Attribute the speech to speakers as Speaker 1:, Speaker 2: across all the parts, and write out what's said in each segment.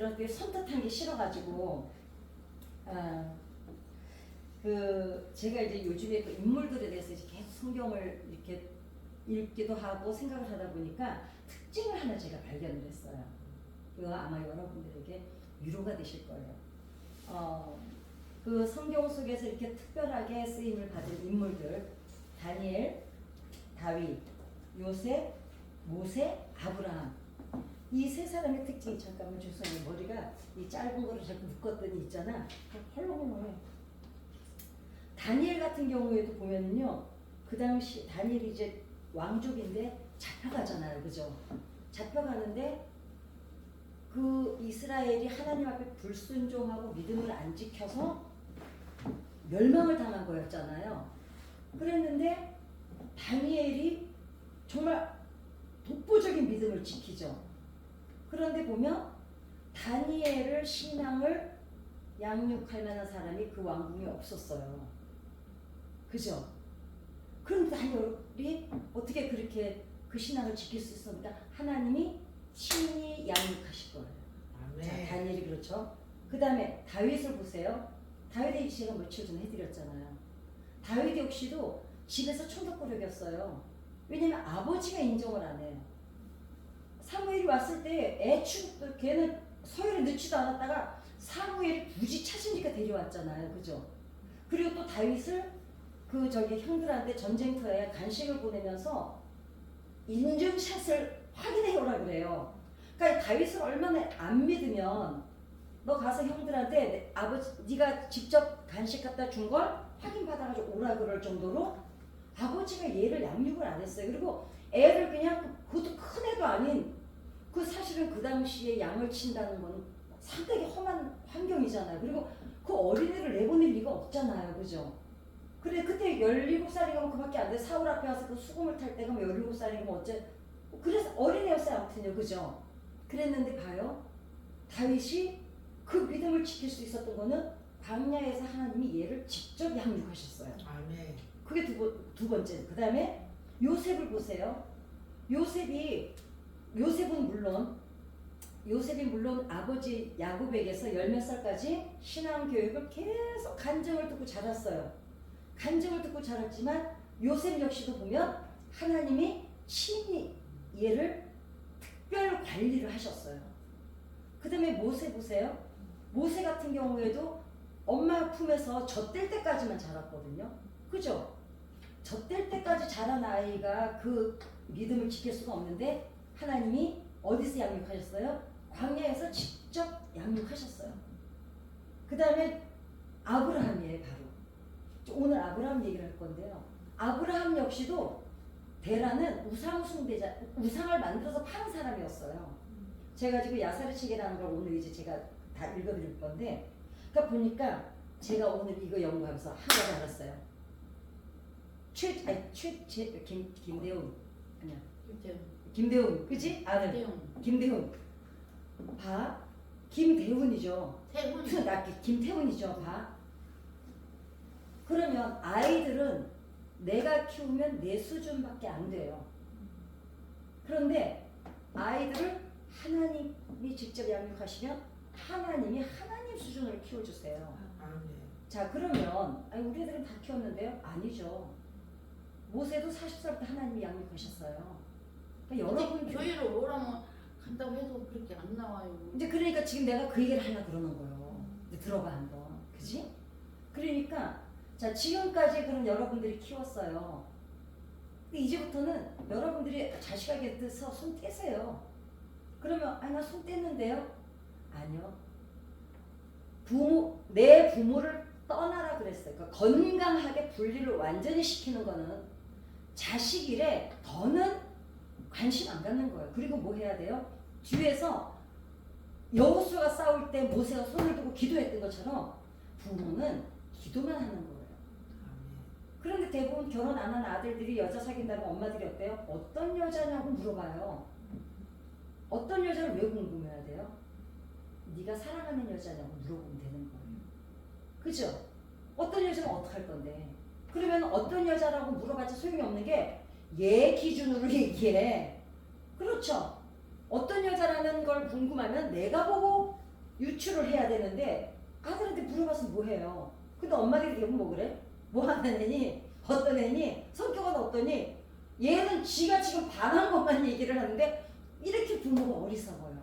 Speaker 1: 들었더니 선뜻한 게 싫어가지고 제가 이제 요즘에 그 인물들에 대해서 이제 계속 성경을 이렇게 읽기도 하고 생각을 하다 보니까 특징을 하나 제가 발견을 했어요. 그거 아마 여러분들에게 위로가 되실 거예요. 그 성경 속에서 이렇게 특별하게 쓰임을 받은 인물들, 다니엘, 다윗, 요셉, 모세, 아브라함, 이 세 사람의 특징이, 잠깐만 죄송해요, 머리가 이 짧은 거를 자꾸 묶었더니 있잖아, 헐렁헐렁해. 다니엘 같은 경우에도 보면요, 그 당시 다니엘이 이제 왕족인데 잡혀가잖아요, 그죠? 잡혀가는데 그 이스라엘이 하나님 앞에 불순종하고 믿음을 안 지켜서 멸망을 당한 거였잖아요. 그랬는데 다니엘이 정말 독보적인 믿음을 지키죠. 그런데 보면 다니엘을 신앙을 양육할 만한 사람이 그 왕궁에 없었어요. 그죠? 그럼 다니엘이 어떻게 그렇게 그 신앙을 지킬 수 있습니까? 하나님이 친히 양육하실 거예요.
Speaker 2: 아멘.
Speaker 1: 자, 다니엘이 그렇죠. 그 다음에 다윗을 보세요. 다윗의 제가 며칠 전에 해드렸잖아요. 다윗 역시도 집에서 천덕꾸러기였어요. 왜냐면 아버지가 인정을 안 해요. 사무엘이 왔을 때 걔는 서열에 넣지도 않았다가 사무엘이 굳이 찾으니까 데려왔잖아요. 그죠? 그리고 또 다윗을 형들한테 전쟁터에 간식을 보내면서 인증샷을 확인해 오라 그래요. 그러니까 다윗을 얼마나 안 믿으면 너 가서 형들한테 네가 직접 간식 갖다 준 걸 확인 받아가지고 오라 그럴 정도로 아버지가 얘를 양육을 안 했어요. 그리고 애를 그냥 그것도 큰 애도 아닌 사실은 그 당시에 양을 친다는 건 상당히 험한 환경이잖아요. 그리고 그 어린애를 내보낼 리가 없잖아요. 그죠? 그래 그때 17살이면 그밖에 안 돼. 사울 앞에 와서 그 수금을 탈 때가 17살이면 어째 그래서 어린애였어요. 아무튼요. 그죠? 그랬는데 봐요. 다윗이 그 믿음을 지킬 수 있었던 거는 광야에서 하나님이 얘를 직접 양육하셨어요.
Speaker 2: 아멘.
Speaker 1: 그게 두 번째. 그 다음에 요셉을 보세요. 요셉이 물론 아버지 야곱에게서 10몇 살까지 신앙 교육을 계속 간증을 듣고 자랐어요. 간증을 듣고 자랐지만 요셉 역시도 보면 하나님이 친히 얘를 특별 관리를 하셨어요. 그 다음에 모세 보세요. 모세 같은 경우에도 엄마 품에서 젖될 때까지만 자랐거든요. 그죠? 젖될 때까지 자란 아이가 그 믿음을 지킬 수가 없는데 하나님이 어디서 양육하셨어요? 광야에서 직접 양육하셨어요. 그 다음에 아브라함이에요. 바로 오늘 아브라함 얘기를 할 건데요. 아브라함 역시도 데라는 우상을 만들어서 파는 사람이었어요. 제가 지금 야사르책이라는 걸 오늘 이제 제가 다 읽어드릴 건데, 그러니까 보니까 제가 오늘 이거 연구하면서 한 가지 알았어요. 김대훈 아니야. 김대훈, 그지? 아들. 김대훈. 봐. 김대훈이죠. 김태훈이죠. 봐. 그러면 아이들은 내가 키우면 내 수준밖에 안 돼요. 그런데 아이들을 하나님이 직접 양육하시면 하나님이 하나님 수준으로 키워주세요. 자, 그러면 우리 애들은 다 키웠는데요? 아니죠. 모세도 40살부터 하나님이 양육하셨어요. 그러니까 여러분
Speaker 3: 교회를 오라면 간다고 해도 그렇게 안 나와요.
Speaker 1: 이제 그러니까 지금 내가 그 얘기를 하려고 그러는 거예요. 이제 들어봐 한번. 그지? 그러니까 자, 지금까지 그럼 여러분들이 키웠어요. 근데 이제부터는 여러분들이 자식에게 뜻서 손 떼세요. 그러면 나 손 뗐는데요? 아니요. 내 부모를 떠나라 그랬어요. 그러니까 건강하게 분리를 완전히 시키는 거는 자식 일에 더는 관심 안 갖는 거예요. 그리고 뭐 해야 돼요? 뒤에서 여호수아가 싸울 때 모세가 손을 들고 기도했던 것처럼 부모는 기도만 하는 거예요. 그런데 대부분 결혼 안 한 아들들이 여자 사귄다면 엄마들이 어때요? 어떤 여자냐고 물어봐요. 어떤 여자를 왜 궁금해야 돼요? 네가 사랑하는 여자냐고 물어보면 되는 거예요. 그죠? 어떤 여자는 어떡할 건데? 그러면 어떤 여자라고 물어봤자 소용이 없는 게 얘 기준으로 얘기해. 그렇죠? 어떤 여자라는 걸 궁금하면 내가 보고 유출을 해야 되는데 아들한테 물어봐서 뭐 해요? 근데 엄마들이 대부분 뭐 그래? 뭐 하는 애니? 어떤 애니? 성격은 어떠니? 얘는 지가 지금 반한 것만 얘기를 하는데 이렇게 부모가 어리석어요.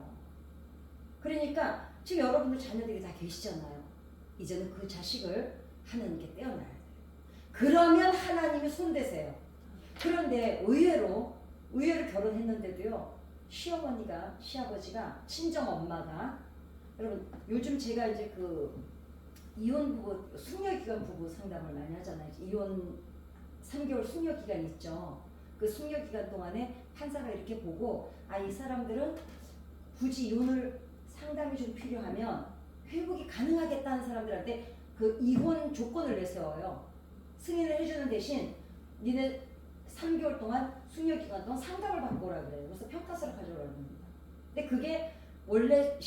Speaker 1: 그러니까 지금 여러분들 자녀들이 다 계시잖아요. 이제는 그 자식을 하나님께 떼어놔야 돼요. 그러면 하나님이 손대세요. 그런데 의외로 결혼했는데도요. 시어머니가, 시아버지가, 친정 엄마가, 여러분 요즘 제가 이제 그 이혼 부부, 숙려기간 부부 상담을 많이 하잖아요. 이혼 3개월 숙려기간 있죠. 그 숙려기간 동안에 판사가 이렇게 보고 이 사람들은 굳이 이혼을 상담이 좀 필요하면 회복이 가능하겠다는 사람들한테 그 이혼 조건을 내세워요. 승인을 해주는 대신 니네 3개월 동안 숙려기간 동안 상담을 받고 오라 그래요. 그래서 평가서를 가져오라고 합니다. 근데 그게 원래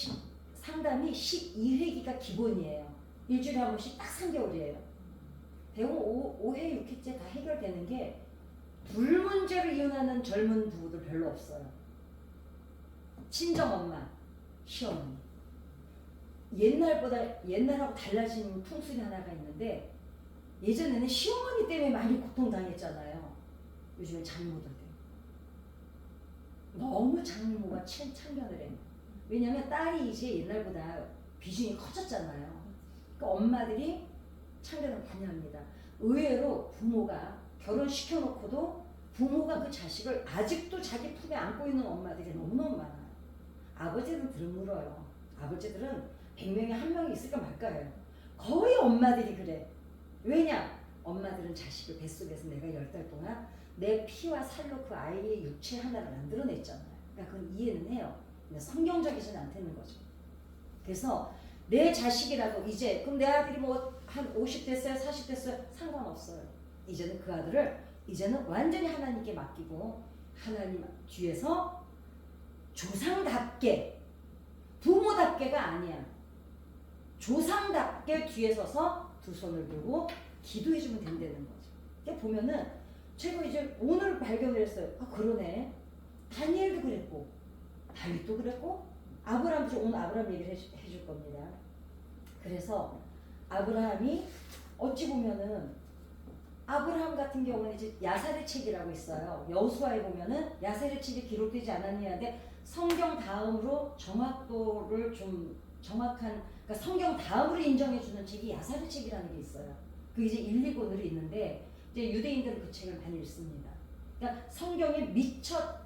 Speaker 1: 상담이 12회기가 기본이에요. 일주일에 한 번씩 딱 3개월이에요. 대부분 5회, 6회째 다 해결되는 게 불문제로 이혼하는 젊은 부부들 별로 없어요. 친정엄마, 시어머니. 옛날하고 달라진 풍습이 하나가 있는데 예전에는 시어머니 때문에 많이 고통당했잖아요. 요즘은 장모들 때문에. 너무 장모가 참견을 해요. 왜냐면 딸이 이제 옛날보다 비중이 커졌잖아요. 그러니까 엄마들이 참견을 많이 합니다. 의외로 부모가 결혼시켜놓고도 부모가 그 자식을 아직도 자기 품에 안고 있는 엄마들이 너무너무 많아요. 아버지들은 드물어요. 아버지들은 100명에 1명이 있을까 말까요. 거의 엄마들이 그래. 왜냐? 엄마들은 자식을 뱃속에서 내가 10달 동안 내 피와 살로 그 아이의 육체 하나를 만들어냈잖아요. 그러니까 그건 이해는 해요. 성경적이지는 않다는 거죠. 그래서 내 자식이라도 이제 그럼 내 아들이 뭐 한 50 됐어요? 40 됐어요? 상관없어요. 이제는 그 아들을 이제는 완전히 하나님께 맡기고 하나님 뒤에서 조상답게 부모답게가 아니야. 조상답게 뒤에 서서 두 손을 들고 기도해주면 된다는 거죠. 그러니까 보면은 제가 이제 오늘 발견을 했어요. 그러네. 다니엘도 그랬고 다윗도 그랬고 아브라함도 오늘 아브라함 얘기를 해줄 겁니다. 그래서 아브라함이 어찌 보면은 아브라함 같은 경우는 이제 야살의 책이라고 있어요. 여호수아에 보면은 야살의 책이 기록되지 않았냐는데 성경 다음으로 정확도를 좀 정확한 그러니까 성경 다음으로 인정해주는 책이 야살의 책이라는 게 있어요. 그 이제 1, 2권으로 있는데 이제 유대인들은 그 책을 많이 읽습니다. 그러니까 성경에 미처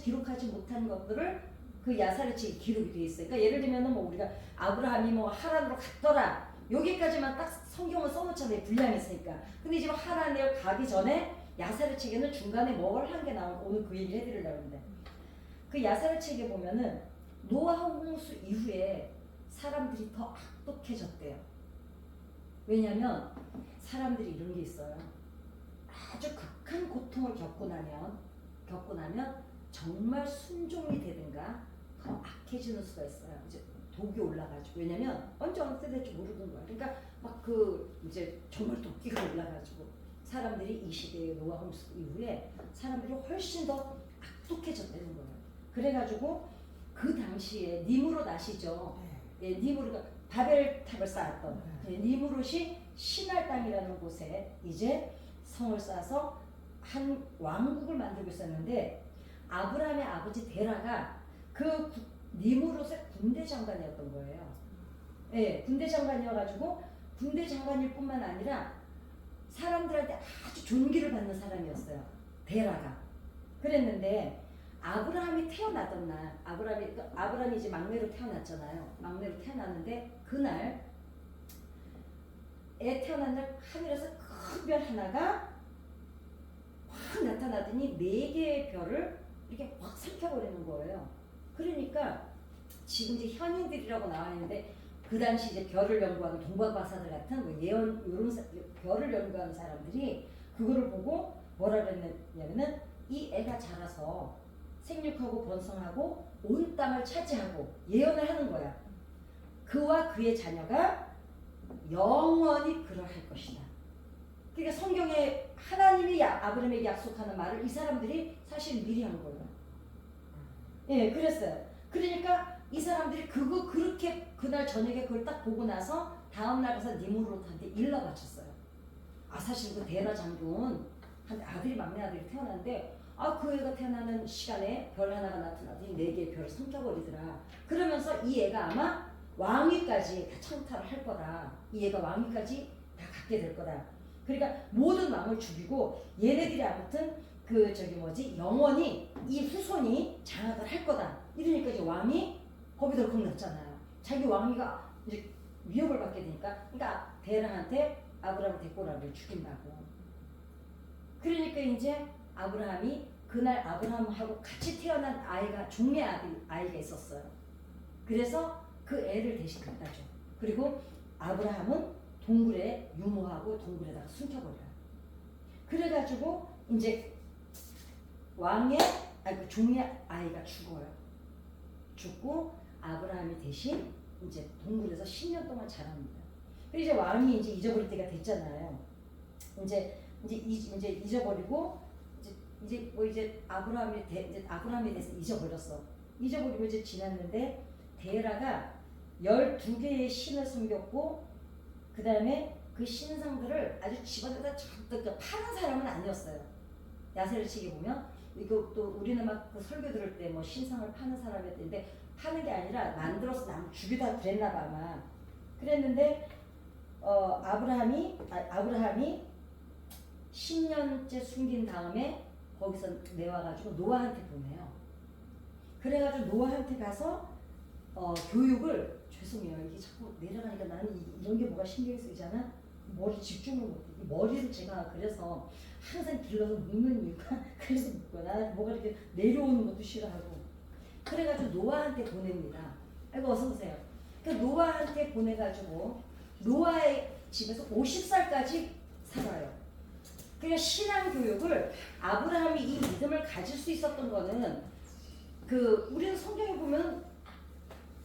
Speaker 1: 기록하지 못한 것들을 그 야살의 책이 기록이 돼 있어요. 그러니까 예를 들면은 뭐 우리가 아브라함이 뭐 하란으로 갔더라 여기까지만 딱 성경을 써놓잖아요. 분량이 있으니까. 근데 지금 하란에 가기 전에 야살의 책에는 중간에 뭘 한 게 나오고 오늘 그 얘기를 해드리려고 하는데 그 야살의 책에 보면은 노아 홍수 이후에 사람들이 더 악독해졌대요. 왜냐면 사람들이 이런 게 있어요. 아주 극한 고통을 겪고 나면 정말 순종이 되든가 더 악해지는 수가 있어요. 이제 독이 올라가지고 왜냐면 언제 어느 때 될지 모르는 거야. 그러니까 막 그 이제 정말 독기가 올라가지고 사람들이 이 시대의 노아 홍수 이후에 사람들이 훨씬 더 악독해졌다는 거예요. 그래가지고 그 당시에 니무롯 아시죠? 예, 니무롯 바벨탑을 쌓았던 니무롯이 시날 땅이라는 곳에 이제 성을 쌓아서 한 왕국을 만들고 있었는데 아브라함의 아버지 데라가 그 니무롯의 군대 장관이었던 거예요. 예, 군대 장관이어가지고 군대 장관일 뿐만 아니라 사람들한테 아주 존귀를 받는 사람이었어요. 데라가. 그랬는데 아브라함이 태어나던 날, 아브라함이 이제 막내로 태어났잖아요. 막내로 태어났는데 그날 애 태어난 날 하늘에서 큰 별 하나가 확 나타나더니 4개의 별을 이렇게 확 삼켜버리는 거예요. 그러니까 지금 이제 현인들이라고 나와 있는데 그 당시 이제 별을 연구하는 동방박사들 같은 뭐 예언 이런 별을 연구하는 사람들이 그거를 보고 뭐라 그랬냐면은 이 애가 자라서 생육하고 번성하고 온 땅을 차지하고 예언을 하는 거야. 그와 그의 자녀가 영원히 그러할 것이다. 그러니까 성경에 하나님이 아브라함에게 약속하는 말을 이 사람들이 사실 미리 한 거예요. 예, 그랬어요. 그러니까 이 사람들이 그렇게 그 그날 저녁에 그걸 딱 보고 나서 다음날 가서 니무롯한테 일러 바쳤어요. 아 사실 그 데라 장군 한 아들이 막내 아들이 태어났는데 그 애가 태어나는 시간에 별 하나가 나타나더니 4개의 별을 삼켜버리더라. 그러면서 이 애가 아마 왕위까지 다 청탁을 할 거다. 이 애가 왕위까지 다 갖게 될 거다. 그러니까 모든 왕을 죽이고 얘네들이 아무튼 그 저기 뭐지 영원히 이 후손이 장악을 할 거다. 이러니까 이제 왕이 겁이 덜컥 났잖아요. 자기 왕위가 이제 위협을 받게 되니까 그러니까 데라한테 아브라함을 데리고 오라고 죽인다고. 그러니까 이제 아브라함이 그날 아브라함하고 같이 태어난 아이가 종의 아이가 있었어요. 그래서 그 애를 대신 갖다 줘. 그리고 아브라함은 동굴에 유모하고 동굴에다가 숨겨버려요. 그래가지고 이제 왕의 그 종의 아이가 죽어요. 죽고 아브라함이 대신 이제 동굴에서 10년 동안 자랍니다. 그리고 이제 왕이 이제 잊어버릴 때가 됐잖아요. 이제 잊어버리고 이제 아브라함에 대해서 잊어버렸어. 잊어버리고 이제 지났는데 데라가 12개의 신을 숨겼고 그 다음에 그 신상들을 아주 집안에다 잔뜩 파는 사람은 아니었어요. 야세를 치게 보면 이거 또 우리는 막 그 설교 들을 때 뭐 신상을 파는 사람이었는데 파는 게 아니라 만들어서 남 주기다 그랬나 봐 아마. 그랬는데 아브라함이 10년째 숨긴 다음에 거기서 내와가지고 노아한테 보내요. 그래가지고 노아한테 가서 교육을 죄송해요. 이게 자꾸 내려가니까 나는 이런 게 뭐가 신경이 쓰이잖아. 머리 집중을 못해. 이 머리를 제가 그래서 항상 길러서 묶는 이유가 그래서 묶어요. 나는 뭐가 이렇게 내려오는 것도 싫어하고. 그래가지고 노아한테 보냅니다. 아이고 어서 오세요. 그 노아한테 보내가지고 노아의 집에서 50살까지 살아요. 그러니까 신앙 교육을 아브라함이 이 믿음을 가질 수 있었던 거는 우리는 성경에 보면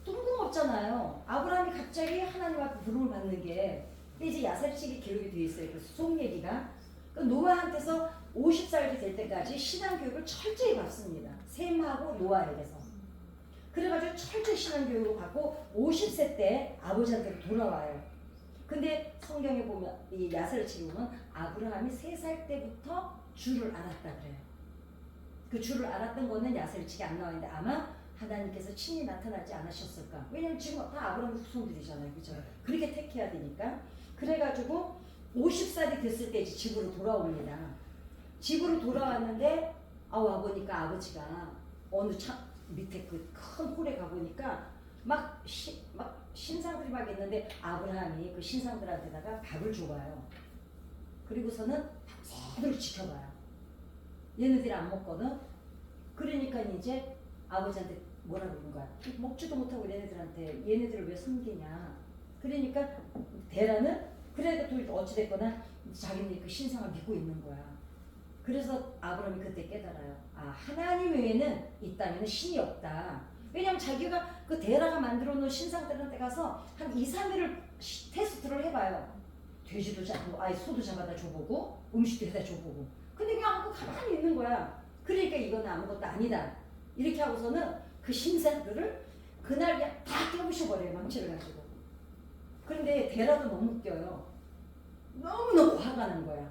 Speaker 1: 뜬금없잖아요. 아브라함이 갑자기 하나님 앞에 부름을 받는 게 이제 야살식이 기록이 되어 있어요. 그 속 얘기가. 그 노아한테서 50살이 될 때까지 신앙 교육을 철저히 받습니다. 셈하고 노아에게서. 그래가지고 철저히 신앙 교육을 받고 50세 때 아버지한테로 돌아와요. 근데 성경에 보면 이 야살식이 보면 아브라함이 3살 때부터 주를 알았다 그래요. 그 주를 알았던 거는 야살식이 안 나와 있는데 아마 하나님께서 친히 나타나지 않으셨을까? 왜냐면 지금 다 아브라함 후손들이잖아요. 그죠? 그렇게 택해야 되니까. 그래가지고 50살이 됐을 때 이제 집으로 돌아옵니다. 집으로 돌아왔는데 와보니까 아버지가 어느 밑에 그 큰 홀에 가보니까 막 신상들이 막 있는데 아브라함이 그 신상들한테다가 밥을 줘봐요. 그리고서는 밤새도록 지켜봐요. 얘네들이 안 먹거든. 그러니까 이제 아버지한테 뭐라 그러는 거야. 먹지도 못하고 얘네들을 왜 숨기냐. 그러니까 데라는 그래도 어찌됐거나 자기는 그 신상을 믿고 있는 거야. 그래서 아브라함이 그때 깨달아요. 하나님 외에는 이 땅에는 신이 없다. 왜냐면 자기가 그 데라가 만들어 놓은 신상들한테 가서 한 2, 3일을 테스트를 해봐요. 돼지도 잡고 소도 잡아다 줘보고 음식도 해다 줘보고. 근데 그냥 가만히 있는 거야. 그러니까 이건 아무것도 아니다. 이렇게 하고서는 그 신상들을 그날 그냥 다 깨부셔버려요. 망치를 가지고. 그런데 데라도 너무 웃겨요. 너무너무 화가 난 거야.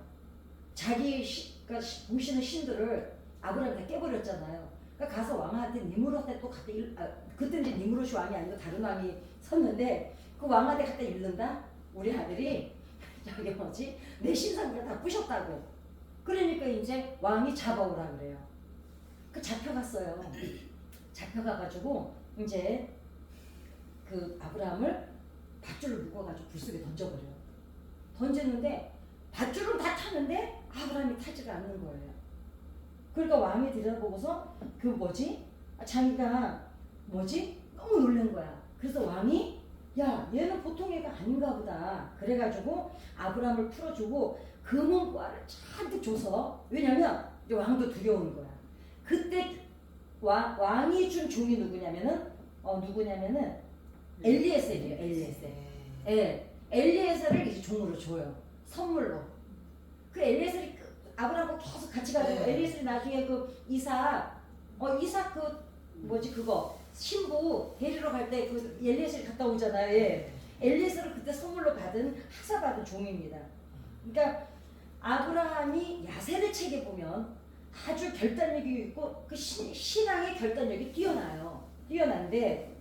Speaker 1: 자기가 모시는 신들을 아브라함이 다 깨버렸잖아요. 그러니까 가서 왕한테 니무롯한테 또 갖다 그때 이제 니무롯이 왕이 아니고 다른 왕이 섰는데 그 왕한테 갖다 읽는다? 우리 아들이 저기 뭐지? 내 신상들을 다 부셨다고. 그러니까 이제 왕이 잡아오라 그래요. 잡혀갔어요. 잡혀가가지고 이제 그 아브라함을 밧줄로 묶어가지고 불 속에 던져버려요. 던졌는데 밧줄은 다 타는데 아브라함이 타지가 않는 거예요. 그러니까 왕이 들여다보고서 자기가 너무 놀란 거야. 그래서 왕이 얘는 보통 애가 아닌가 보다. 그래가지고 아브라함을 풀어주고 금은과를 잔뜩 줘서 왜냐면 이제 왕도 두려운 거야. 그때 왕이 준 종이 누구냐면은 엘리에셀이에요. 엘리에셀. 엘리에셀을 이제 종으로 줘요. 선물로. 그 엘리에셀이 아브라함과 계속 같이 가지고 엘리에셀이 나중에 그 이삭 그거 신부 데리러 갈 때 그 엘리에셀 갔다 오잖아요. 예. 엘리에셀을 그때 선물로 받은 하사받은 종입니다. 그러니까 아브라함이 야세의 책에 보면 아주 결단력이 있고 그 신앙의 결단력이 뛰어난데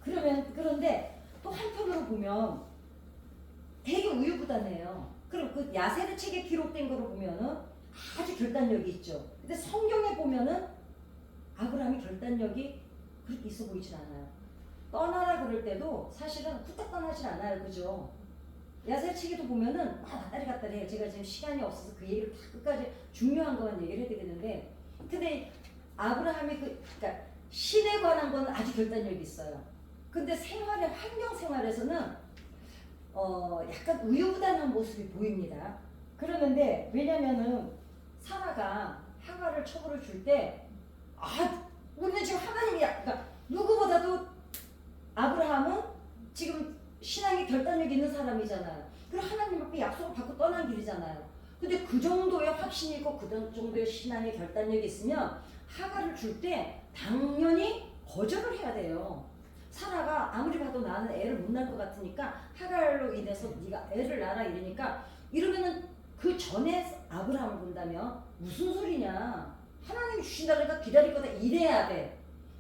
Speaker 1: 그런데 또 한편으로 보면 되게 우유부단해요. 그럼 그 야세의 책에 기록된 거로 보면은 아주 결단력이 있죠. 근데 성경에 보면은 아브라함이 결단력이 그렇게 있어 보이진 않아요. 떠나라 그럴 때도 사실은 후딱 떠나질 않아요. 그죠? 야세 책에도 보면은 막 왔다리 갔다리 해요. 제가 지금 시간이 없어서 그 얘기를 다 끝까지 중요한 것만 얘기를 해드리는데, 근데 아브라함이 그러니까 신에 관한 건 아주 결단력이 있어요. 근데 환경 생활에서는 약간 우유부단한 모습이 보입니다. 그러는데 왜냐면은 사라가 하가를 첩으로 줄 때 우리는 지금 하나님이 그러니까 누구보다도 아브라함은 지금 신앙의 결단력이 있는 사람이잖아요. 그리고 하나님 앞에 약속을 받고 떠난 길이잖아요. 근데 그 정도의 확신이 있고 그 정도의 신앙의 결단력이 있으면 하가를 줄 때 당연히 거절을 해야 돼요. 사라가 아무리 봐도 나는 애를 못 낳을 것 같으니까 하갈로 인해서 네가 애를 낳아라 이러니까 이러면은 그 전에 아브라함을 본다면 무슨 소리냐, 하나님이 주신다니까 기다릴 거다 이래야 돼.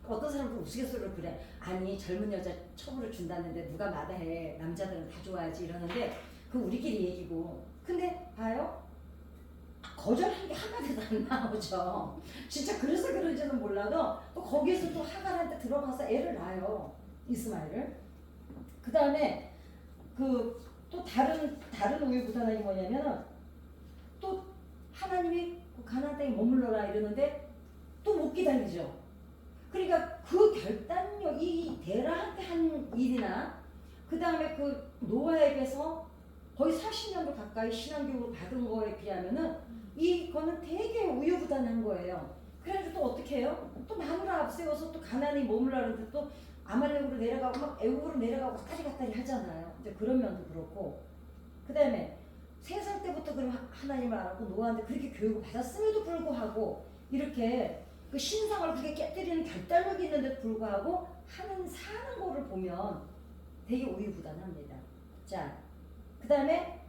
Speaker 1: 어떤 사람들 우스갯소리로 그래. 아니 젊은 여자 첩으로 준다는데 누가 마다해. 남자들은 다 좋아하지 이러는데 그 우리끼리 얘기고. 근데 봐요. 거절한 게 한마디도 안 나오죠. 진짜 그래서 그런지는 몰라도 또 거기에서 또 하갈한테 들어가서 애를 낳아요. 이스마엘을. 그 다음에 그 또 다른 우유부단함이 뭐냐면은 또 하나님이 가나안 땅에 머물러라 이러는데 또 못 기다리죠. 그러니까 그 결단력이 데라한테 한 일이나 그 다음에 그 노아에게서 거의 40년도 가까이 신앙교육을 받은 거에 비하면은 이거는 되게 우유부단한 거예요. 그래가지고 또 어떻게 해요? 또 마누라 앞세워서 또 가나안에 머물라는데 또 아말렉으로 내려가고 막 애국으로 내려가고 왔다리 갔다리 하잖아요. 이제 그런 면도 그렇고 그 다음에 3살 때부터 그럼 하나님을 알았고 노아한테 그렇게 교육을 받았음에도 불구하고 이렇게 그 신상을 그렇게 깨뜨리는 결단력이 있는데도 불구하고 사는 거를 보면 되게 우유부단합니다. 자, 그 다음에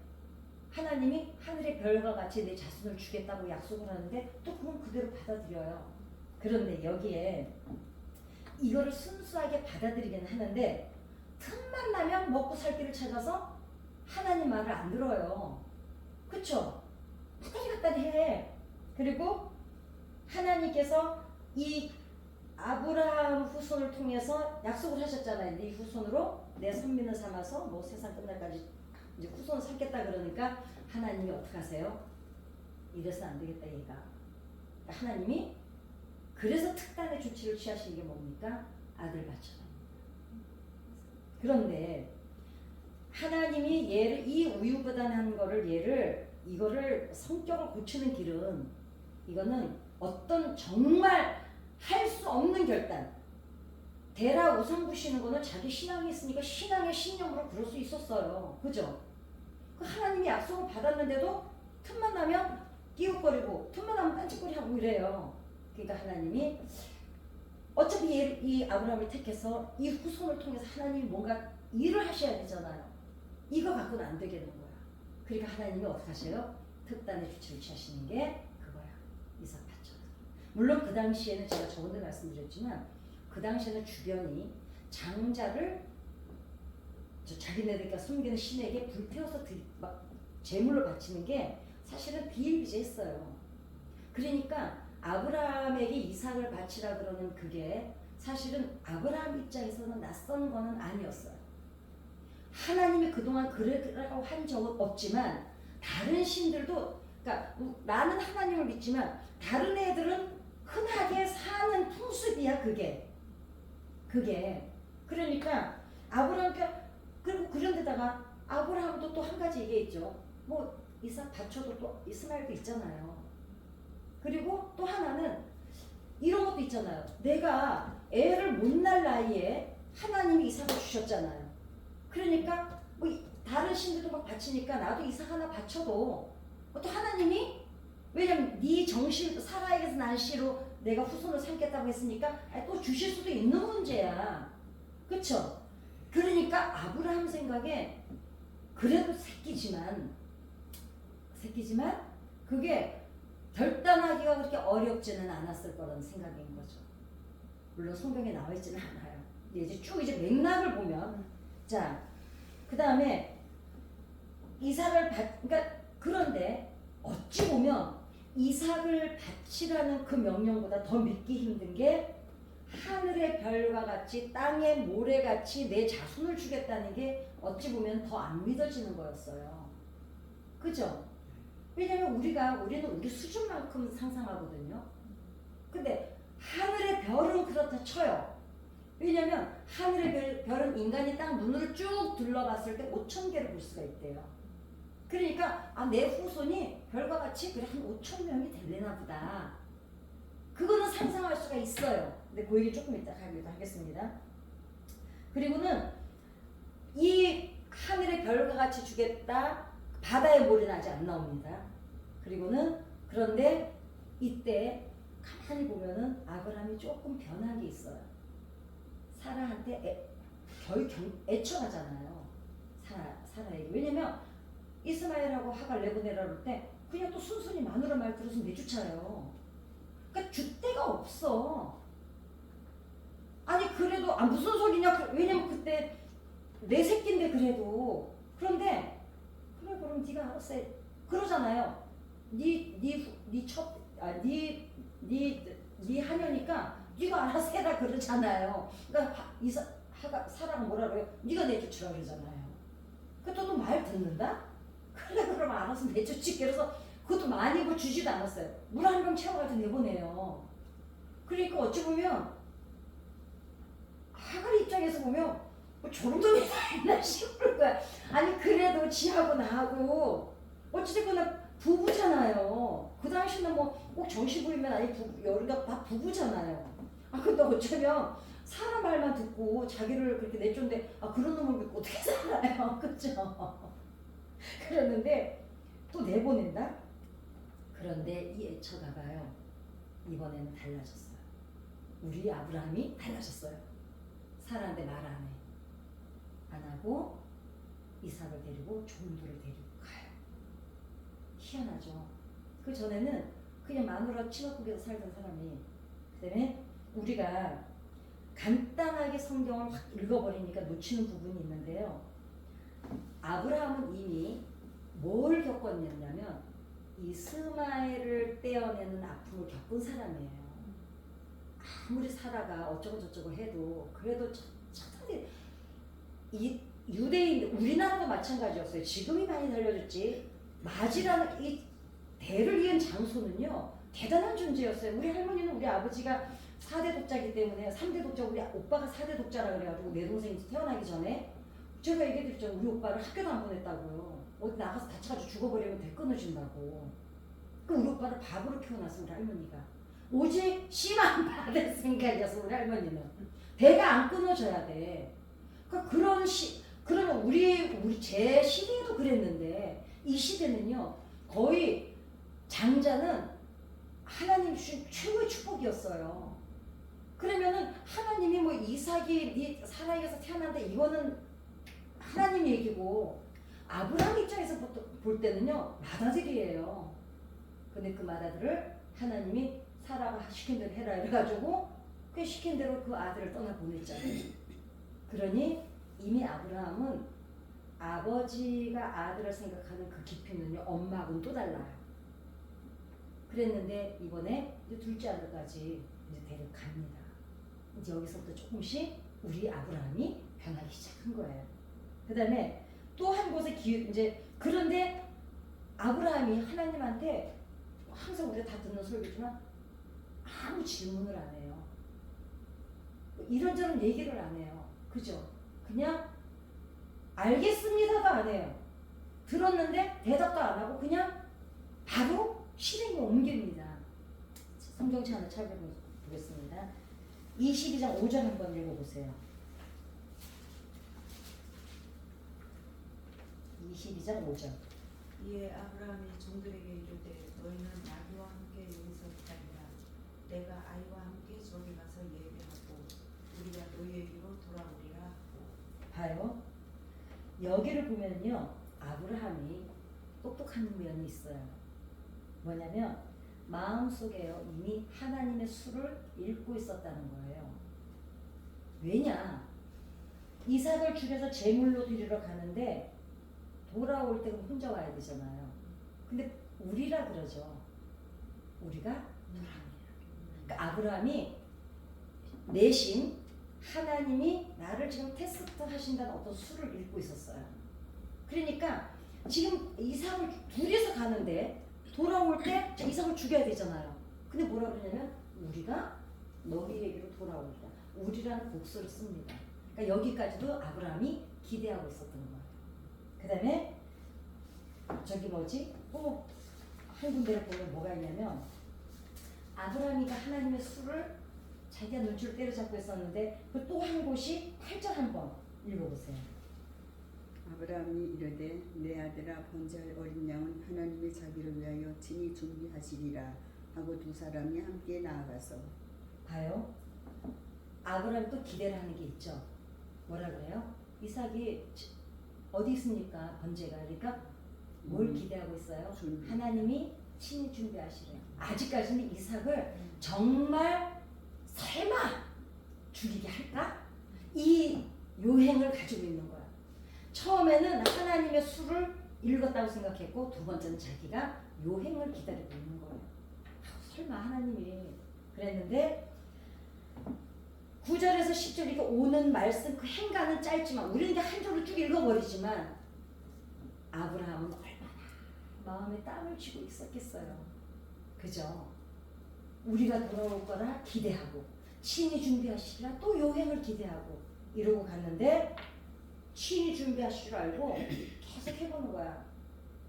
Speaker 1: 하나님이 하늘의 별과 같이 내 자손을 주겠다고 약속을 하는데 또 그건 그대로 받아들여요. 그런데 여기에 이거를 순수하게 받아들이긴 하는데 틈만 나면 먹고 살 길을 찾아서 하나님 말을 안 들어요. 그쵸? 왔다리 갔다리 해. 그리고 하나님께서 이 아브라함 후손을 통해서 약속을 하셨잖아요. 네 후손으로 내 선민을 삼아서 뭐 세상 끝날까지 이제 후손을 삼겠다 그러니까 하나님이 어떻게 하세요? 이래서는 안 되겠다 얘가. 그러니까 하나님이 그래서 특단의 조치를 취하신 게 뭡니까? 아들 바쳐라. 그런데 하나님이 얘를 이 우유부단한 이거를 성격을 고치는 길은 이거는 어떤 정말 할 수 없는 결단. 데라 우상 부시는 거는 자기 신앙이 있으니까 신앙의 신념으로 그럴 수 있었어요. 그죠? 그 하나님이 약속을 받았는데도 틈만 나면 끼웃거리고 틈만 나면 딴짓거리 하고 이래요. 그러니까 하나님이 어차피 이 아브라함을 택해서 이 후손을 통해서 하나님이 뭔가 일을 하셔야 되잖아요. 이거 갖고는 안 되겠는 거야. 그러니까 하나님이 어떻게 하셔요? 특단의 조치를 취하시는 게 그거야. 이삭 바쳐라. 물론 그 당시에는 제가 저번에 말씀드렸지만 그 당시에는 주변이 장자를 자기네들과 숨기는 신에게 불태워서 막 제물로 바치는 게 사실은 비일비재했어요. 그러니까 아브라함에게 이삭을 바치라 그러는 그게 사실은 아브라함 입장에서는 낯선 거는 아니었어요. 하나님이 그동안 그러라고 한 적은 없지만 다른 신들도 그러니까 나는 하나님을 믿지만 다른 애들은 흔하게 사는 풍습이야 그게. 그러니까 아브라함께 그리고 그런데다가 아브라함도 또 한 가지 얘기했죠. 뭐 이삭 바쳐도 또 이스마엘도 있잖아요. 그리고 또 하나는 이런 것도 있잖아요. 내가 애를 못 낳을 나이에 하나님이 이삭을 주셨잖아요. 그러니까 뭐 다른 신들도 막 바치니까 나도 이삭 하나 바쳐도 또 하나님이 왜냐면 네 정신 사라에게서 난 씨로 내가 후손을 삼겠다고 했으니까 또 주실 수도 있는 문제야. 그쵸? 그러니까 아브라함 생각에 그래도 새끼지만 그게 결단하기가 그렇게 어렵지는 않았을 거라는 생각인 거죠. 물론 성경에 나와 있지는 않아요. 이제 쭉 이제 맥락을 보면 자, 그 다음에 이삭을 그러니까 그런데 어찌 보면 이삭을 바치라는 그 명령보다 더 믿기 힘든 게 하늘의 별과 같이 땅의 모래같이 내 자손을 주겠다는 게 어찌 보면 더 안 믿어지는 거였어요. 그죠? 왜냐면 우리는 우리 수준만큼 상상하거든요. 근데 하늘의 별은 그렇다 쳐요. 왜냐면 하늘의 별은 인간이 딱 눈으로 쭉 둘러봤을 때 5,000개를 볼 수가 있대요. 그러니까 내 후손이 별과 같이 그래 한 5,000명이 될래나 보다. 그거는 상상할 수가 있어요. 근데 그 얘기 조금 이따 하겠습니다. 그리고는 이 하늘의 별과 같이 주겠다. 바다의 모래는 아직 안 나옵니다. 그리고는 그런데 이때 가만히 보면은 아브라함이 조금 변한 게 있어요. 사라한테 애청하잖아요. 사라에게. 왜냐면 이스마엘하고 하갈 내보내라 그럴 때 그냥 또 순순히 마누라 말 들어서 내쫓아요. 그러니까 줏대가 없어. 아니 그래도 무슨 소리냐. 왜냐면 그때 내 새끼인데 그래도. 그런데 그래 그럼 네가 알았어 그러잖아요. 네 하녀니까 네가 알아서 해라 그러잖아요. 그러니까 사라가 뭐라 그래요? 네가 내쫓으라 그러잖아요. 그것도 말 듣는다? 그래 그럼 알아서 내쫓을게. 그래서 그것도 많이 뭐 주지도 않았어요. 물 한 병 채워가지고 내보내요. 그러니까 어찌 보면 하갈 입장에서 보면 뭐 저런 놈이 다 있나 싶을 거야. 아니 그래도 지하고 나하고 어찌됐거나 부부잖아요. 그 당시는 뭐 꼭 정시 부리면 아니 우리가 다 부부잖아요. 근데 어쩌면 사람 말만 듣고 자기를 그렇게 내쫓는데 그런 놈을 믿고 어떻게 살아요. 그죠? 그랬는데 또 내보낸다? 그런데 이 애처가 봐요. 이번에는 달라졌어요. 우리 아브라함이 달라졌어요. 사라한테 말 안 해. 안 하고 이삭을 데리고 종들을 데리고 가요. 희한하죠. 그 전에는 그냥 마누라 친화국에서 살던 사람이 그다음에 우리가 간단하게 성경을 확 읽어버리니까 놓치는 부분이 있는데요. 아브라함은 이미 뭘 겪었냐면 이스마엘을 떼어내는 아픔을 겪은 사람이에요. 아무리 사라가 어쩌고 저쩌고 해도 그래도 차라리 이 유대인 우리나라도 마찬가지였어요. 지금이 많이 달려졌지. 마지라는 이 대를 이은 장소는요 대단한 존재였어요. 우리 할머니는 우리 아버지가 4대 독자이기 때문에 3대 독자 우리 오빠가 4대 독자라 그래가지고 내 동생이 태어나기 전에 제가 얘기해드렸죠. 우리 오빠를 학교도 안 보냈다고요. 어디 나가서 다쳐가지고 죽어버리면 대 끊어진다고. 그 우리 오빠를 밥으로 키워놨어 우리 할머니가. 오직 씨만 받을 생각이었어 우리 할머니는. 대가 안 끊어져야 돼. 그러면 우리 제 시대에도 그랬는데 이 시대는요 거의 장자는 하나님 주신 최고의 축복이었어요. 그러면은 하나님이 뭐 이삭이 네 사라에게서 태어난다 이거는 하나님 얘기고 아브라함 입장에서 볼 때는요 맏아들이에요. 근데 그 맏아들을 하나님이 사라가 시킨 대로 해라 이래가지고 그 시킨 대로 그 아들을 떠나 보냈잖아요. 그러니 이미 아브라함은 아버지가 아들을 생각하는 그 깊이는요 엄마하고는 또 달라요. 그랬는데 이번에 이제 둘째 아들까지 이제 데려갑니다. 이제 여기서부터 조금씩 우리 아브라함이 변하기 시작한 거예요. 그 다음에 또 한 곳에 이제 그런데 아브라함이 하나님한테 항상 우리가 다 듣는 설교지만 아무 질문을 안 해요. 이런저런 얘기를 안 해요. 그죠? 그냥 알겠습니다도 안 해요. 들었는데 대답도 안 하고 그냥 바로 실행에 옮깁니다. 성경책 하나 찾아보겠습니다. 22장 5절 한번 읽어보세요. 22장 5절.
Speaker 2: 이에 아브라함이 종들에게 이르되 너희는 나귀와 함께 여기서 기다리라. 내가 아이와 함께 저기 가서 예배하고 우리가 너희에게로 돌아오리라 하고.
Speaker 1: 봐요. 여기를 보면요, 아브라함이 똑똑한 면이 있어요. 뭐냐면 마음속에요 이미 하나님의 수를 읽고 있었다는 거예요. 왜냐? 이삭을 죽여서 제물로 드리러 가는데 돌아올 때 혼자 와야 되잖아요. 근데 우리라 그러죠. 우리가 아브라함이라. 그러니까 아브라함이 내심 하나님이 나를 지금 테스트 하신다는 어떤 수를 읽고 있었어요. 그러니까 지금 이삭을 둘이서 가는데 돌아올 때 이삭을 죽여야 되잖아요. 근데 뭐라 그러냐면 우리가 너희에게로 돌아오리라. 우리라는 복수를 씁니다. 그러니까 여기까지도 아브라함이 기대하고 있었던 거예요. 그 다음에 저기 뭐지? 한 군데를 보면 뭐가 있냐면 아브라함이가 하나님의 수를 자기가 눈치를 때려잡고 있었는데 그 또 한 곳이 8절 한번 읽어보세요.
Speaker 4: 아브라함이 이르되 내 아들아 번제할 어린 양은 하나님이 자기를 위하여 친히 준비하시리라 하고 두 사람이 함께 나아가서.
Speaker 1: 봐요. 아브라함이 또 기대를 하는 게 있죠. 뭐라 그래요? 이삭이 어디 있습니까? 번제가. 그러니까 뭘 기대하고 있어요?
Speaker 4: 준비.
Speaker 1: 하나님이 친히 준비하시래요. 아직까지는 이삭을 정말 설마 죽이게 할까? 이 요행을 가지고 있는 거야. 처음에는 하나님의 수를 읽었다고 생각했고 두 번째는 자기가 요행을 기다리고 있는 거예요. 설마 하나님이 그랬는데 9절에서 10절 이렇게 오는 말씀 그 행간은 짧지만 우리는 이제 한 절을 쭉 읽어버리지만 아브라함은 얼마나 마음에 땀을 쥐고 있었겠어요. 그죠? 우리가 돌아올 거라 기대하고 친히 준비하시리라 또 요행을 기대하고 이러고 갔는데 친히 준비하실 줄 알고 계속 해보는 거야.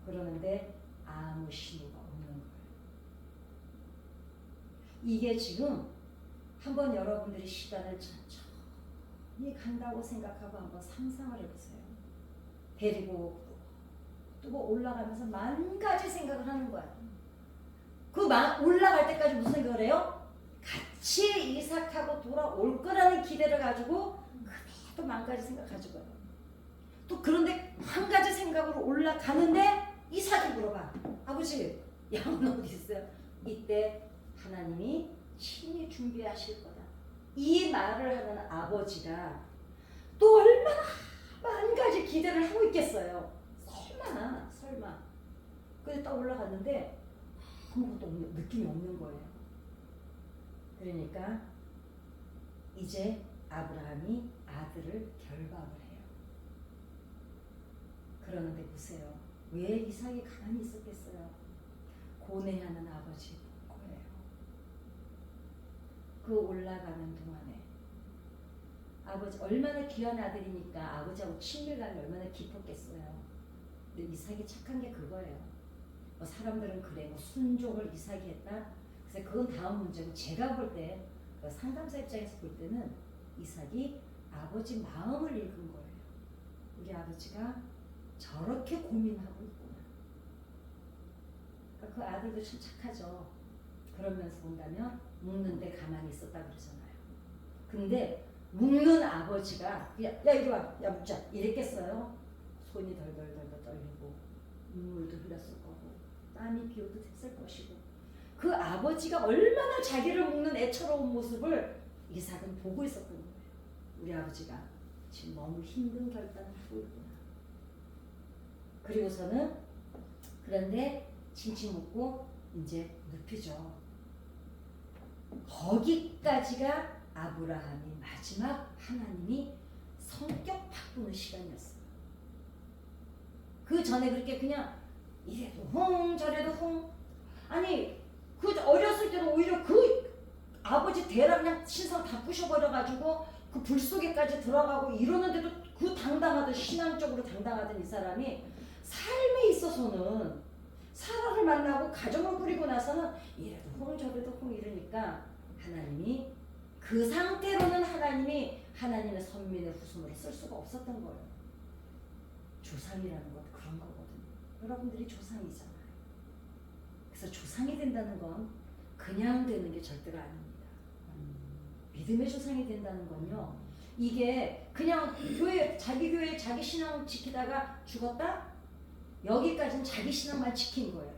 Speaker 1: 그러는데 아무 신호가 없는 거예요. 이게 지금 한번 여러분들이 시간을 천천히 간다고 생각하고 한번 상상을 해보세요. 데리고 또 올라가면서 만 가지 생각을 하는 거야. 올라갈 때까지 무슨 생각을 해요? 같이 이삭하고 돌아올 거라는 기대를 가지고 그래도 만 가지 생각 가지고 가요. 또 그런데 한 가지 생각으로 올라가는데 이삭이 물어봐. 아버지, 양은 어디 있어요? 이때 하나님이 친히 준비하실 거다. 이 말을 하는 아버지가 또 얼마나 만 가지 기대를 하고 있겠어요. 설마. 근데 딱 올라갔는데 아무것도 없는, 느낌이 없는 거예요. 그러니까 이제 아브라함이 아들을 결박을 해요. 그러는데 보세요. 왜 이삭이 가만히 있었겠어요? 고뇌하는 아버지 거예요. 그 올라가는 동안에 아버지 얼마나 귀한 아들이니까 아버지하고 친밀감이 얼마나 깊었겠어요. 근데 이삭이 착한 게 그거예요. 뭐 사람들은 그래 뭐 순종을 이삭이 했다. 그래서 그건 다음 문제고 제가 볼 때 그 상담사 입장에서 볼 때는 이삭이 아버지 마음을 읽은 거예요. 우리 아버지가 저렇게 고민하고 있구나. 그러니까 그 아들도 참 착하죠. 그러면서 본다면 묵는데 가만히 있었다 그러잖아요. 근데 묵는 아버지가 야 이리 와, 야 묵자 이랬겠어요? 손이 덜덜덜 떨리고 눈물도 흘렸을 거고 땀이 비어도 됐을 것이고 그 아버지가 얼마나 자기를 묵는 애처로운 모습을 이삭은 보고 있었던 거예요. 우리 아버지가 지금 너무 힘든 결단을 하고 있구나. 그리고서는 그런데 칭칭 웃고 이제 눕히죠. 거기까지가 아브라함이 마지막 하나님이 성격 바꾸는 시간이었어요. 그 전에 그렇게 그냥 이래도 흥 저래도 흥 아니 그 어렸을 때는 오히려 그 아버지 대라 그냥 신상 다 부셔버려가지고 그 불 속에까지 들어가고 이러는데도 그 당당하던 신앙적으로 당당하던 이 사람이 삶에 있어서는 사라를 만나고 가정을 꾸리고 나서는 이래도 흥 저래도 흥 이러니까 하나님이 그 상태로는 하나님의 선민의 후손으로 쓸 수가 없었던 거예요. 조상이라는 건 그런 거거든요. 여러분들이 조상이잖아요. 그래서 조상이 된다는 건 그냥 되는 게 절대로 아닙니다. 믿음의 조상이 된다는 건요. 이게 그냥 교회 자기 교회 자기 신앙 지키다가 죽었다? 여기까지는 자기 신앙만 지킨 거예요.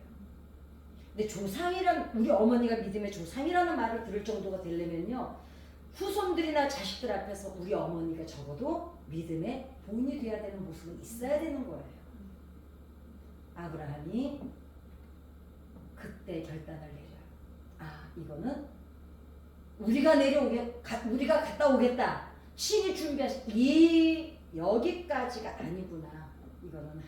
Speaker 1: 근데 조상이란 우리 어머니가 믿음의 조상이라는 말을 들을 정도가 되려면요. 후손들이나 자식들 앞에서 우리 어머니가 적어도 믿음의 본이 돼야 되는 모습은 있어야 되는 거예요. 아브라함이 그때 결단을 내려요. 아, 이거는 우리가 우리가 갔다 오겠다. 신이 준비하신 여기까지가 아니구나. 이거는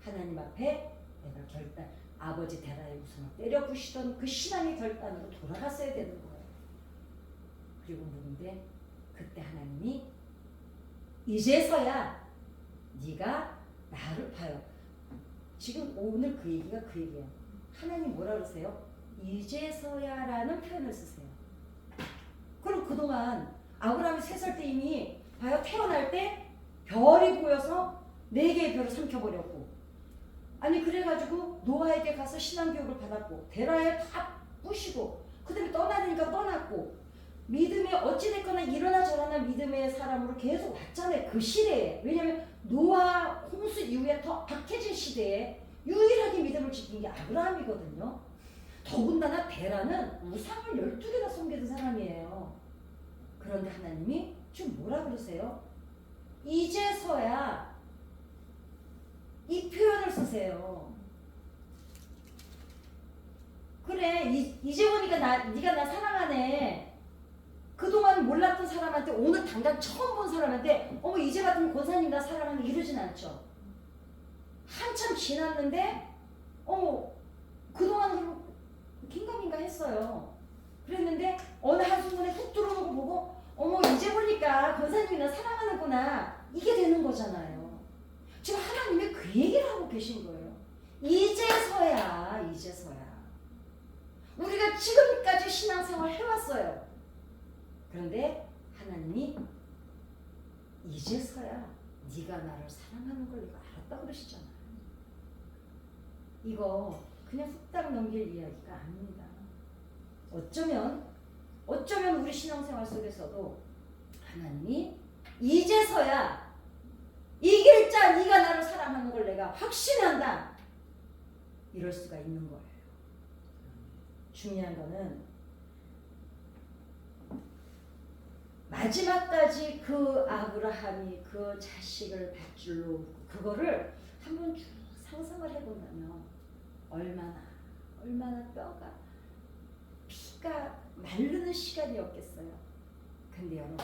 Speaker 1: 하나님 앞에 내가 결단, 아버지 데라의 우상을 때려 부시던 그 신앙의 결단으로 돌아갔어야 되는 거예요. 그리고 누군데 그때 하나님이 이제서야 네가 나를 봐요. 지금 오늘 그 얘기가 그 얘기예요. 하나님 뭐라 그러세요? 이제서야라는 표현을 쓰세요. 그럼 그동안 아브라함이 3살 때 이미 봐요. 태어날 때 별이 보여서 4개의 별을 삼켜버렸고, 아니 그래가지고 노아에게 가서 신앙교육을 받았고, 데라에 다 부시고, 그 다음에 떠나니까 떠났고, 믿음에 어찌됐거나 이러나 저러나 믿음의 사람으로 계속 왔잖아요. 그 시대에. 왜냐하면 노아 홍수 이후에 더 악해진 시대에 유일하게 믿음을 지킨 게 아브라함이거든요. 더군다나 데라는 우상을 12개나 섬기던 사람이에요. 그런데 하나님이 지금 뭐라 그러세요? 이제서야 이 표현을 쓰세요. 그래, 이제 보니까 네가 나 사랑하네. 그동안 몰랐던 사람한테, 오늘 당장 처음 본 사람한테 어머 이제 같은 권사님 나 사랑하네 이러진 않죠. 한참 지났는데 그동안 긴가민가 했어요. 그랬는데 어느 한순간에 훅 들어오는 거 보고 어머 이제 보니까 권사님이 나 사랑하는구나, 이게 되는 거잖아요. 지금 하나님이 그 얘기를 하고 계신 거예요. 이제서야 우리가 지금까지 신앙생활 해왔어요. 그런데 하나님이 이제서야 네가 나를 사랑하는 걸 내가 알았다 그러시잖아요. 이거 그냥 훅딱 넘길 이야기가 아닙니다. 어쩌면 우리 신앙생활 속에서도 하나님이 이제서야 이길 자 네가 나를 사랑하는 걸 내가 확신한다, 이럴 수가 있는 거예요. 중요한 거는 마지막까지 그 아브라함이 그 자식을 밧줄로 그거를 한번 쭉 상상을 해본다면 얼마나 뼈가 피가 마르는 시간이었겠어요. 근데 여러분,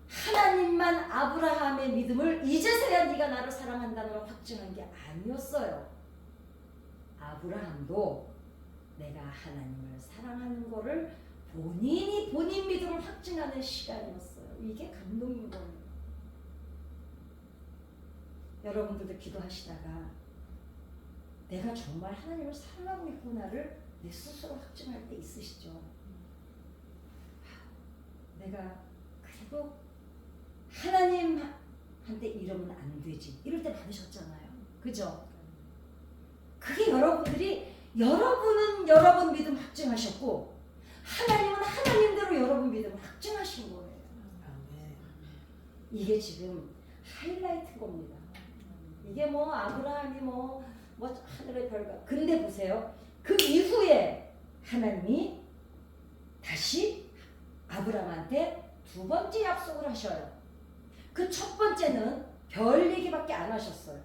Speaker 1: 하나님만 아브라함의 믿음을 이제서야 네가 나를 사랑한다는 걸 확증한 게 아니었어요. 아브라함도 내가 하나님을 사랑하는 거를 본인 믿음을 확증하는 시간이었어요. 이게 감동인 거예요. 여러분들도 기도하시다가 내가 정말 하나님을 사랑하고 있구나를 내 스스로 확증할 때 있으시죠? 내가 그래도 하나님한테 이러면 안 되지, 이럴 때 많으셨잖아요. 그죠? 그게 여러분은 여러분 믿음 확증하셨고, 하나님은 하나님대로 여러분 믿음을 확증하신 거예요. 이게 지금 하이라이트인 겁니다. 이게 아브라함이 하늘의 별과. 근데 보세요. 그 이후에 하나님이 다시 아브라함한테 2번째 약속을 하셔요. 그 첫 번째는 별 얘기밖에 안 하셨어요.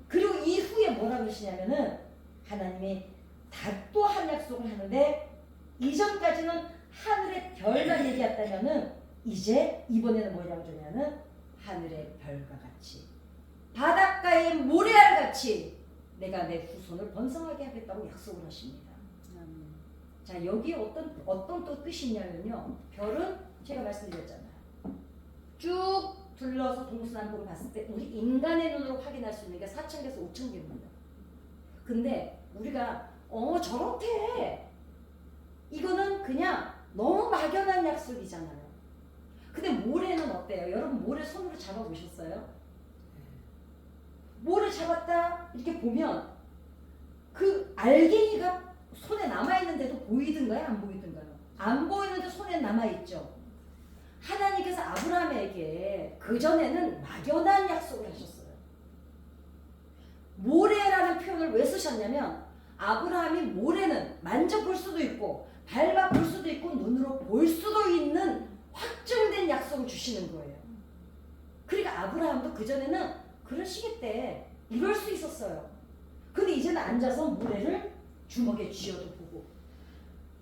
Speaker 1: 그리고 이후에 뭐라 그러시냐면은 하나님이 또 한 약속을 하는데, 이전까지는 하늘의 별만 얘기했다면은 이제 이번에는 뭐라고 하냐면은 하늘의 별과 같이 바닷가의 모래알 같이 내가 내 후손을 번성하게 하겠다고 약속을 하십니다. 자, 여기 어떤 또 뜻이 있냐면요, 별은 제가 말씀드렸잖아요. 쭉 둘러서 동서남북을 봤을 때 우리 인간의 눈으로 확인할 수 있는 게 4,000개에서 5,000개입니다. 근데 우리가 저렇대, 이거는 그냥 너무 막연한 약속이잖아요. 근데 모래는 어때요? 여러분 모래 손으로 잡아보셨어요? 모래 잡았다 이렇게 보면 그 알갱이가 손에 남아있는데도 보이든가요? 안 보이든가요? 안 보이는데 손에 남아있죠. 하나님께서 아브라함에게 그전에는 막연한 약속을 하셨어요. 모래라는 표현을 왜 쓰셨냐면 아브라함이 모래는 만져볼 수도 있고 밟아볼 수도 있고 눈으로 볼 수도 있는 확정된 약속을 주시는 거예요. 그러니까 아브라함도 그전에는 그런 시기 때 이럴 수 있었어요. 근데 이제는 앉아서 모래를 주먹에 쥐어도 보고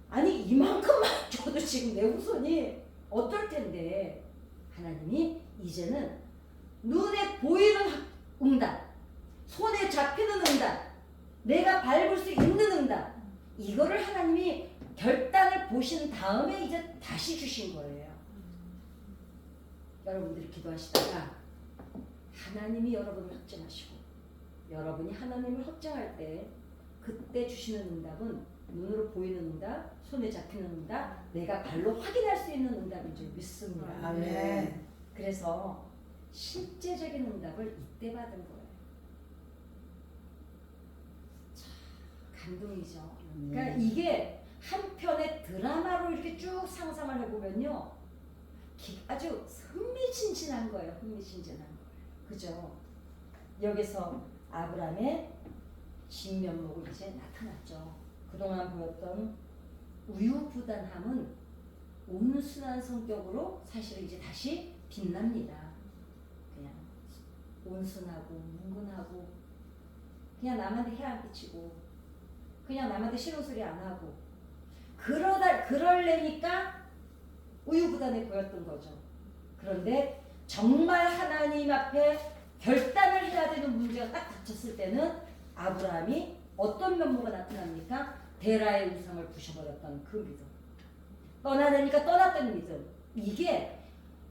Speaker 1: 아니 이만큼만 줘도 지금 내 후손이 어떨 텐데 하나님이 이제는 눈에 보이는 응답, 손에 잡히는 응답, 내가 밟을 수 있는 응답, 이거를 하나님이 결단을 보신 다음에 이제 다시 주신 거예요. 여러분들이 기도하시다가 하나님이 여러분을 확증하시고 여러분이 하나님을 확증할 때 그때 주시는 응답은 눈으로 보이는 응답, 손에 잡히는 응답, 내가 발로 확인할 수 있는 응답인 줄 믿습니다.
Speaker 3: 아멘.
Speaker 1: 그래서 실제적인 응답을 이때 받은 거예요. 참 감동이죠. 그러니까 이게 한편의 드라마로 이렇게 쭉 상상을 해보면요, 아주 흥미진진한 거예요. 흥미진진한 거예요. 그죠? 여기서 아브라함의 진면목을 이제 나타났죠. 그동안 보였던 우유부단함은 온순한 성격으로 사실은 이제 다시 빛납니다. 그냥 온순하고 뭉근하고 그냥 남한테 해 안 끼치고 그냥 남한테 싫은 소리 안 하고 그러려니까 우유부단해 보였던 거죠. 그런데 정말 하나님 앞에 결단을 해야 되는 문제가 딱 닥쳤을 때는 아브라함이 어떤 면모가 나타납니까? 데라의 우상을 부셔버렸던 그 믿음. 떠나려니까 떠났던 믿음. 이게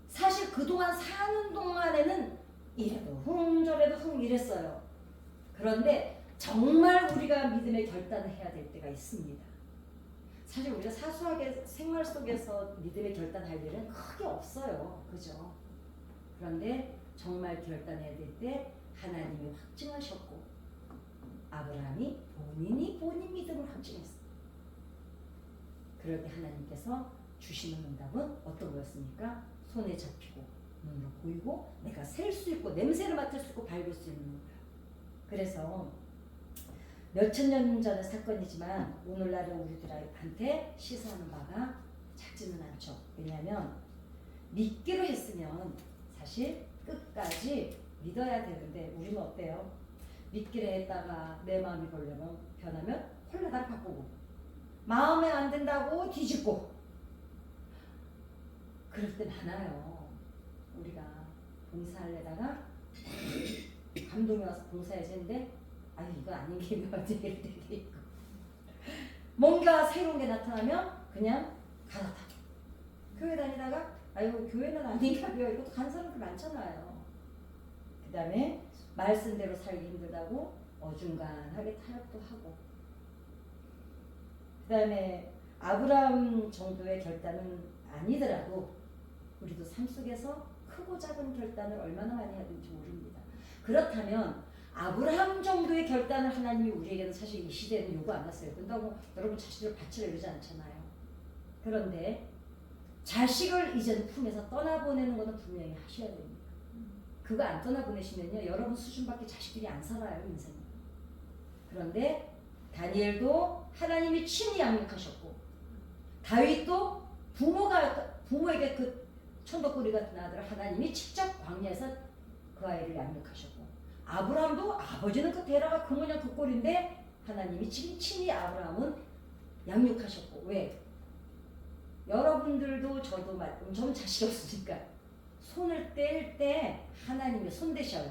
Speaker 1: 사실 그동안 사는 동안에는 이래도 흥 저래도 흥 이랬어요. 그런데 정말 우리가 믿음의 결단을 해야 될 때가 있습니다. 사실 우리가 사소하게 생활 속에서 믿음의 결단할 일은 크게 없어요. 그죠? 그런데 정말 결단해야 될 때 하나님이 확증하셨고 아브라함이 본인이 본인 믿음을 확증했어요. 그럴 때 하나님께서 주시는 응답은 어떤 거였습니까? 손에 잡히고 눈으로 보이고 내가 셀 수 있고 냄새를 맡을 수 있고 밟을 수 있는 거예요. 그래서 몇천 년 전의 사건이지만 오늘날의 우리들한테 시사하는 바가 작지는 않죠. 왜냐하면 믿기로 했으면 사실 끝까지 믿어야 되는데 우리는 어때요? 믿기로 했다가 내 마음이 변하면 홀라당 바꾸고 마음에 안 든다고 뒤집고 그럴 때 많아요. 우리가 봉사하려다가 감동이 와서 봉사해야지 했는데 아유 이거 아닌 게 뭐지 이럴 때도 있고 뭔가 새로운 게 나타나면 그냥 갈아타. 교회 다니다가 아유 교회는 아닌가요? 이것도 간 사람들 많잖아요. 그 다음에 말씀대로 살기 힘들다고 어중간하게 타협도 하고 그 다음에 아브라함 정도의 결단은 아니더라도 우리도 삶 속에서 크고 작은 결단을 얼마나 많이 해야 되는지 모릅니다. 그렇다면 아브라함 정도의 결단을 하나님이 우리에게는 사실 이 시대에는 요구 안 했어요. 그런다고 여러분 자식을 바치라 이러지 않잖아요. 그런데 자식을 이제는 품에서 떠나보내는 것은 분명히 하셔야 됩니다. 그거 안 떠나보내시면요 여러분 수준밖에 자식들이 안 살아요 인생은. 그런데 다니엘도 하나님이 친히 양육하셨고 다윗도 부모에게 그 천덕꾸리 같은 아들을 하나님이 직접 광야에서 그 아이를 양육하셨고 아브라함도 아버지는 그 데라가 그 모양 그 꼴인데 하나님이 지금 친히 아브라함은 양육하셨고 왜? 여러분들도 저도 저는 자식이 없으니까 손을 뗄 때 하나님이 손 대셔요.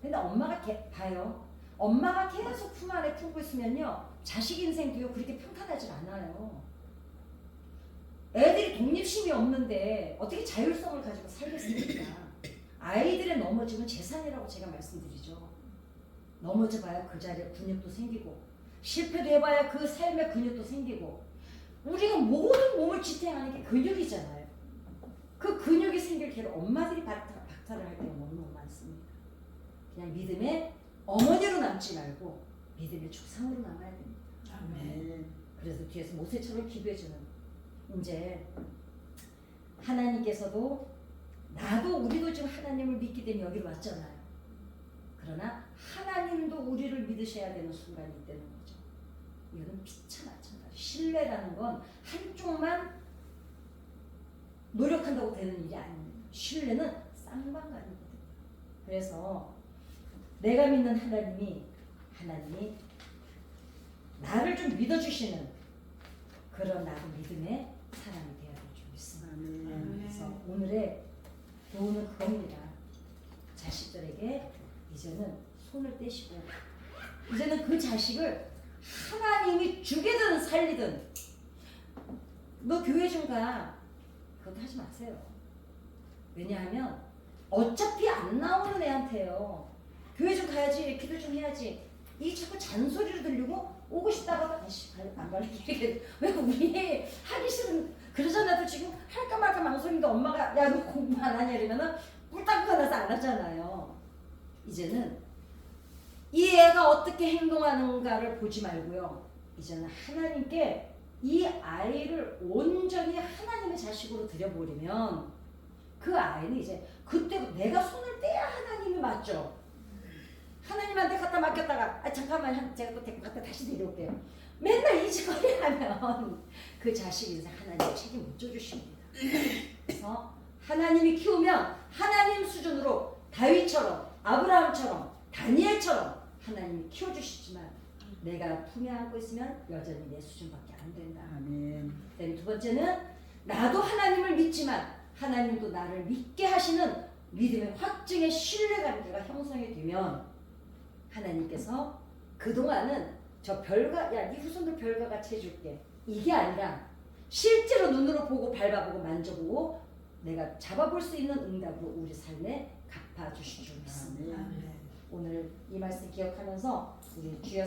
Speaker 1: 근데 엄마가 봐요. 엄마가 계속 품 안에 품고 있으면요 자식 인생도요 그렇게 평탄하지 않아요. 애들이 독립심이 없는데 어떻게 자율성을 가지고 살겠습니까? 아이들의 넘어짐은 재산이라고 제가 말씀드리죠. 넘어져봐야 그 자리에 근육도 생기고 실패도 해봐야 그 삶에 근육도 생기고 우리가 모든 몸을 지탱하는 게 근육이잖아요. 그 근육이 생길 기회를 엄마들이 박탈을 할 때가 너무너무 많습니다. 그냥 믿음의 어머니로 남지 말고 믿음의 조상으로 남아야 됩니다.
Speaker 2: 아멘.
Speaker 1: 그래서 뒤에서 모세처럼 기도해주는, 이제 하나님께서도 나도 우리도 지금 하나님을 믿기 때문에 여기로 왔잖아요. 그러나 하나님도 우리를 믿으셔야 되는 순간이 있다는 거죠. 이거는 피차 마찬가지. 신뢰라는 건 한쪽만 노력한다고 되는 일이 아닙니다. 신뢰는 쌍방간이거든요. 그래서 내가 믿는 하나님이 나를 좀 믿어주시는 그런 나도 믿음의 사람이 되어야 될 줄 믿습니다.
Speaker 4: 아멘.
Speaker 1: 그래서 오늘의 교훈은 그겁니다. 자식들에게 이제는 손을 떼시고, 이제는 그 자식을 하나님이 죽이든 살리든, 너 교회 좀 가, 그것도 하지 마세요. 왜냐하면 어차피 안 나오는 애한테요, 교회 좀 가야지, 기도 좀 해야지, 이 자꾸 잔소리를 들리고 오고 싶다가 안 갈래 이렇게. 왜 우리 하기 싫은, 그러자 나도 지금 할까 말까 망설인데 엄마가 야 너 공부 안 하냐 이러면은 꿀딱 끊어서 안 하잖아요. 이제는 이 애가 어떻게 행동하는가를 보지 말고요, 이제는 하나님께 이 아이를 온전히 하나님의 자식으로 들여버리면 그 아이는 이제 그때 내가 손을 떼야 하나님이 맞죠. 하나님한테 갖다 맡겼다가 잠깐만 제가 또 데리고 갔다 다시 데려올게요, 맨날 이 짓거리 하면 그 자식이 이제 하나님 책임 못 져주십니다. 그래서 하나님이 키우면 하나님 수준으로 다윗처럼, 아브라함처럼, 다니엘처럼 하나님이 키워주시지만 내가 품에 안고 있으면 여전히 내 수준밖에 안 된다.
Speaker 4: 아멘.
Speaker 1: 그다음에 두 번째는 나도 하나님을 믿지만 하나님도 나를 믿게 하시는 믿음의 확증의 신뢰관계가 형성이 되면 하나님께서 그동안은 저 별과, 야 네 후손들 별과 같이 해줄게, 이게 아니라 실제로 눈으로 보고 밟아보고 만져보고 내가 잡아볼 수 있는 응답으로 우리 삶에 갚아주실 줄 믿습니다.
Speaker 4: 아멘.
Speaker 2: 아멘.
Speaker 1: 오늘 이 말씀 기억하면서 우리 주여